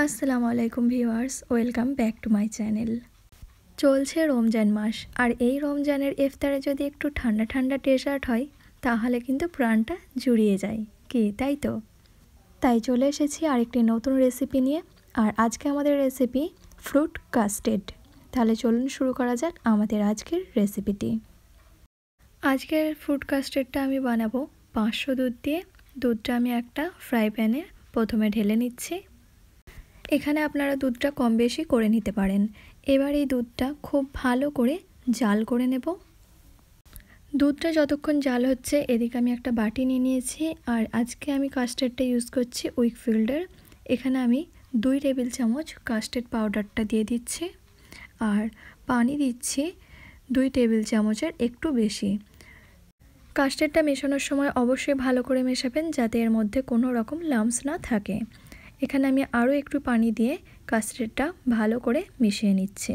আসসালামু আলাইকুম viewers, welcome back to my channel. চলছে রমজান মাস, আর এই রমজানের ইফতারে যদি একটু ঠান্ডা ঠান্ডা ডেজার্ট হয় তাহলে কিন্তু প্রাণটা জুড়িয়ে যায়, কি তাই তো? তাই চলে এসেছি আরেকটি নতুন রেসিপি নিয়ে। আর আজকে আমাদের রেসিপি ফ্রুট কাস্টার্ড। তাহলে চলুন শুরু করা যাক আমাদের আজকের রেসিপিটি। আজকের ফ্রুট কাস্টার্ডটা আমি বানাবো 500 দুধ দিয়ে। দুধটা আমি একটা ফ্রাই প্যানে প্রথমে ঢেলে নিচ্ছি। এখানে আপনারা দুধটা কম বেশি করে নিতে পারেন। এবার এই দুধটা খুব ভালো করে জাল করে নেব। দুধটা যতক্ষণ জাল হচ্ছে এদিকে আমি একটা বাটি নিয়ে নিয়েছি। আর আজকে আমি কাস্টার্ডটা ইউজ করছি উইকফিল্ডের। এখানে আমি 2 টেবিল চামচ কাস্টার্ড পাউডারটা দিয়ে দিচ্ছি, আর পানি দিচ্ছি 2 টেবিল চামচের একটু বেশি। কাস্টার্ডটা মেশানোর সময় অবশ্যই ভালো করে মেশাবেন যাতে এর মধ্যে কোনো রকম লাম্পস না থাকে। এখানে আমি আরও একটু পানি দিয়ে কাস্টার্ডটা ভালো করে মিশিয়ে নিচ্ছি।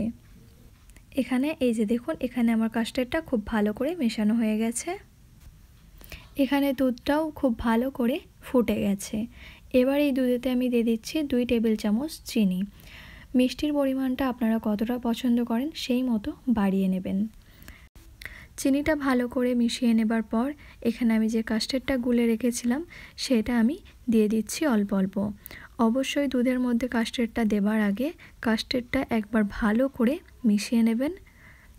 এখানে এই যে দেখুন, এখানে আমার কাস্টার্ডটা খুব ভালো করে মেশানো হয়ে গেছে। এখানে দুধটাও খুব ভালো করে ফুটে গেছে। এবার এই দুধেতে আমি দিয়ে দিচ্ছি 2 টেবিল চামচ চিনি। মিষ্টির পরিমাণটা আপনারা কতটা পছন্দ করেন সেই মতো বাড়িয়ে নেবেন। চিনিটা ভালো করে মিশিয়ে নেবার পর এখানে আমি যে কাস্টার্ডটা গুলে রেখেছিলাম সেটা আমি দিয়ে দিচ্ছি অল্প অল্প। অবশ্যই দুধের মধ্যে কাস্টার্ডটা দেবার আগে কাস্টার্ডটা একবার ভালো করে মিশিয়ে নেবেন।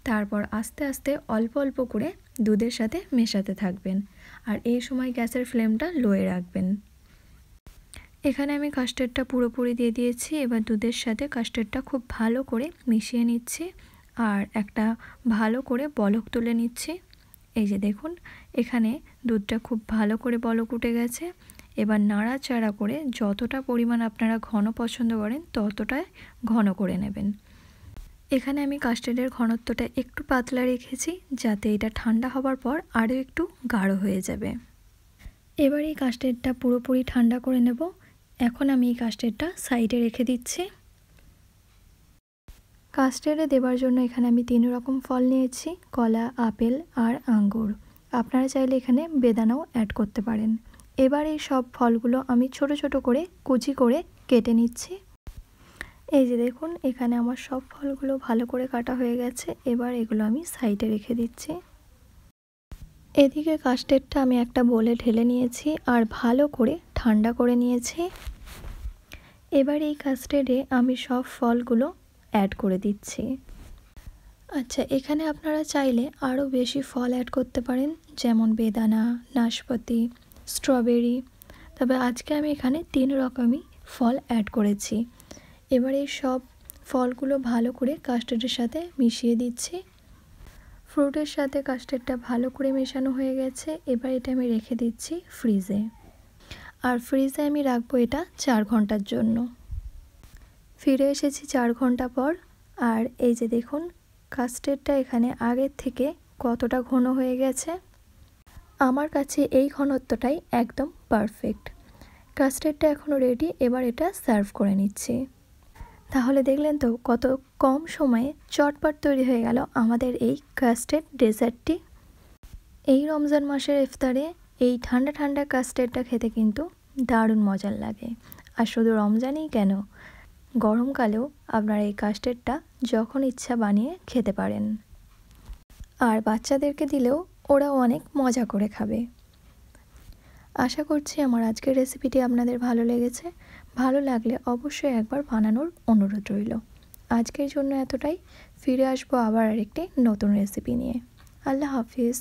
তারপর আস্তে আস্তে অল্প অল্প করে দুধের সাথে মেশাতে থাকবেন, আর এই সময় গ্যাসের ফ্লেমটা লোয়ে রাখবেন। এখানে আমি কাস্টার্ডটা পুরোপুরি দিয়ে দিয়েছি। এবার দুধের সাথে কাস্টার্ডটা খুব ভালো করে মিশিয়ে নিচ্ছি, আর একটা ভালো করে বলক তুলে নিচ্ছি। এই যে দেখুন, এখানে দুধটা খুব ভালো করে বলক উঠে গেছে। এবার নাড়াচাড়া করে যতটা পরিমাণ আপনারা ঘন পছন্দ করেন ততটাই ঘন করে নেবেন। এখানে আমি কাস্টার্ডের ঘনত্বটা একটু পাতলা রেখেছি যাতে এটা ঠান্ডা হবার পর আরও একটু গাঢ় হয়ে যাবে। এবার এই কাস্টার্ডটা পুরোপুরি ঠান্ডা করে নেব। এখন আমি এই কাস্টার্ডটা সাইডে রেখে দিচ্ছি। কাস্টার্ডে দেবার জন্য এখানে আমি 3 রকম ফল নিয়েছি, কলা, আপেল আর আঙ্গুর। আপনারা চাইলে এখানে বেদানাও অ্যাড করতে পারেন। এবার এই সব ফলগুলো আমি ছোট ছোট করে কুচি করে কেটে নিচ্ছি। এই যে দেখুন, এখানে আমার সব ফলগুলো ভালো করে কাটা হয়ে গেছে। এবার এগুলো আমি সাইডে রেখে দিচ্ছি। এদিকে কাস্টার্ডটা আমি একটা বোলে ঢেলে নিয়েছি আর ভালো করে ঠান্ডা করে নিয়েছি। এবার এই কাস্টার্ডে আমি সব ফলগুলো অ্যাড করে দিচ্ছি। আচ্ছা, এখানে আপনারা চাইলে আরও বেশি ফল অ্যাড করতে পারেন, যেমন বেদানা, নাশপাতি, স্ট্রবেরি। তবে আজকে আমি এখানে 3 রকমই ফল অ্যাড করেছি। এবার এই সব ফলগুলো ভালো করে কাস্টার্ডের সাথে মিশিয়ে দিচ্ছি। ফ্রুটের সাথে কাস্টার্ডটা ভালো করে মেশানো হয়ে গেছে। এবার এটা আমি রেখে দিচ্ছি ফ্রিজে, আর ফ্রিজে আমি রাখবো এটা 4 ঘন্টার জন্য। ফিরে এসেছি 4 ঘন্টা পর, আর এই যে দেখুন কাস্টার্ডটা এখানে আগের থেকে কতটা ঘন হয়ে গেছে। আমার কাছে এই ঘনত্বটাই একদম পারফেক্ট। কাস্টার্ডটা এখনও রেডি। এবার এটা সার্ভ করে নিচ্ছি। তাহলে দেখলেন তো কত কম সময়ে চটপট তৈরি হয়ে গেল আমাদের এই কাস্টার্ড ডেজার্টটি। এই রমজান মাসের ইফতারে এই ঠান্ডা ঠান্ডা কাস্টার্ডটা খেতে কিন্তু দারুণ মজার লাগে। আর শুধু রমজানই কেন, গরমকালেও আপনারা এই কাস্টার্ডটা যখন ইচ্ছা বানিয়ে খেতে পারেন। আর বাচ্চাদেরকে দিলেও ওরাও অনেক মজা করে খাবে। আশা করছি আমার আজকের রেসিপিটি আপনাদের ভালো লেগেছে। ভালো লাগলে অবশ্যই একবার বানানোর অনুরোধ রইল। আজকের জন্য এতটাই। ফিরে আসবো আবার আরেকটি নতুন রেসিপি নিয়ে। আল্লাহ হাফিজ।